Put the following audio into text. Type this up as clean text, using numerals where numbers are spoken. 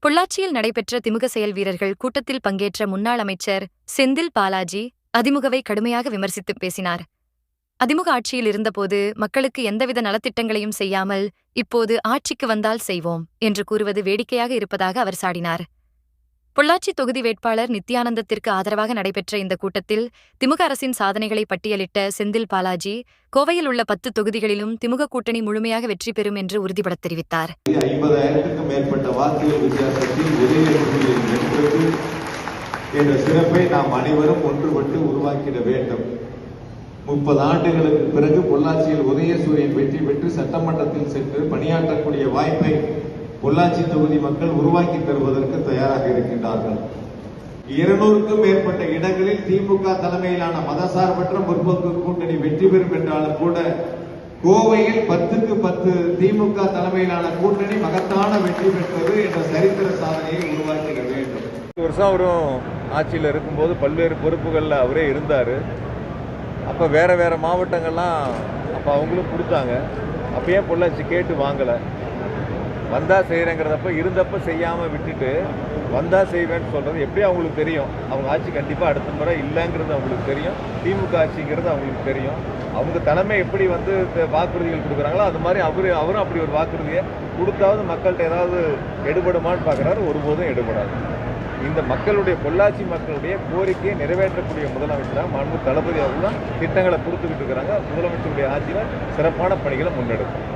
பொள்ளாச்சியில் நடைபெற்ற திமுக செயல் வீரர்கள் கூட்டத்தில் பங்கேற்ற முன்னாள் அமைச்சர் செந்தில் பாலாஜி அதிமுகவை கடுமையாக விமர்சித்து பேசினார். அதிமுக ஆட்சியில் இருந்தபோது மக்களுக்கு எந்தவித நலத்திட்டங்களையும் செய்யாமல் இப்போது ஆட்சிக்கு வந்தால் செய்வோம் என்று கூறுவது வேடிக்கையாக இருப்பதாக அவர் சாடினார். பொள்ளாச்சி தொகுதி வேட்பாளர் நித்யானந்தத்திற்கு ஆதரவாக நடைபெற்ற இந்த கூட்டத்தில் திமுக அரசின் சாதனைகளை பட்டியலிட்ட செந்தில் பாலாஜி கோவையில் உள்ள 10 தொகுதிகளிலும் திமுக கூட்டணி முழுமையாக வெற்றி பெறும் என்று உறுதிபடத் தெரிவித்தார். 50,000க்கும் மேற்பட்ட வாக்குகள் வித்தியாசத்தில் ஒரே தொகுதியில் வென்றது என்ற சிறப்பை நாம் அனைவரும் ஒன்றுபட்டு உருவாக்கிட வேண்டும். 30 ஆண்டுகளுக்கு பிறகு பொள்ளாச்சியில் உதயசூரியன் வெற்றி பெற்று சட்டமன்றத்தில் சென்று பணியாற்றக்கூடிய வாய்ப்பை பொள்ளாச்சி தொகுதி மக்கள் உருவாக்கி தருவதற்கு தயாராக இருக்கின்றார்கள். 200க்கும் மேற்பட்ட இடங்களில் திமுக தலைமையிலான மதசார்பற்ற முற்போக்கு கூட்டணி வெற்றி பெறும் என்றாலும் கூட கோவையில் 10க்கு 10 திமுக தலைமையிலான கூட்டணி மகத்தான வெற்றி பெற்றது என்ற சரித்திர சாதனையை உருவாக்கிட வேண்டும். வருஷம் அவரும் ஆட்சியில் இருக்கும்போது பல்வேறு பொறுப்புகளில் அவரே இருந்தார். அப்போ வேற மாவட்டங்கள்லாம் அப்போ அவங்களும் கொடுத்தாங்க. அப்பயே பொள்ளாச்சி கேட்டு வாங்கலை. வந்தால் செய்கிறேங்கிறதப்ப இருந்தப்போ செய்யாமல் விட்டுட்டு வந்தால் செய்வேன்னு சொல்கிறது எப்படி அவங்களுக்கு தெரியும்? அவங்க ஆட்சி கண்டிப்பாக அடுத்த முறை இல்லைங்கிறது அவங்களுக்கு தெரியும். திமுக ஆட்சிங்கிறது அவங்களுக்கு தெரியும். அவங்க தலைமை எப்படி வாக்குறுதிகள் கொடுக்குறாங்களோ அது மாதிரி அவரும் அப்படி ஒரு வாக்குறுதியை கொடுத்தாவது மக்கள்கிட்ட ஏதாவது எடுபடுமான்னு பார்க்குறாரு. ஒருபோதும் எடுபடாது. இந்த மக்களுடைய பொள்ளாச்சி மக்களுடைய கோரிக்கையை நிறைவேற்றக்கூடிய முதலமைச்சராக மாண்பு தளபதி அவர்கள் தான் திட்டங்களை கொடுத்துக்கிட்டு இருக்கிறாங்க. முதலமைச்சருடைய ஆட்சியில் சிறப்பான பணிகளை முன்னெடுக்கும்.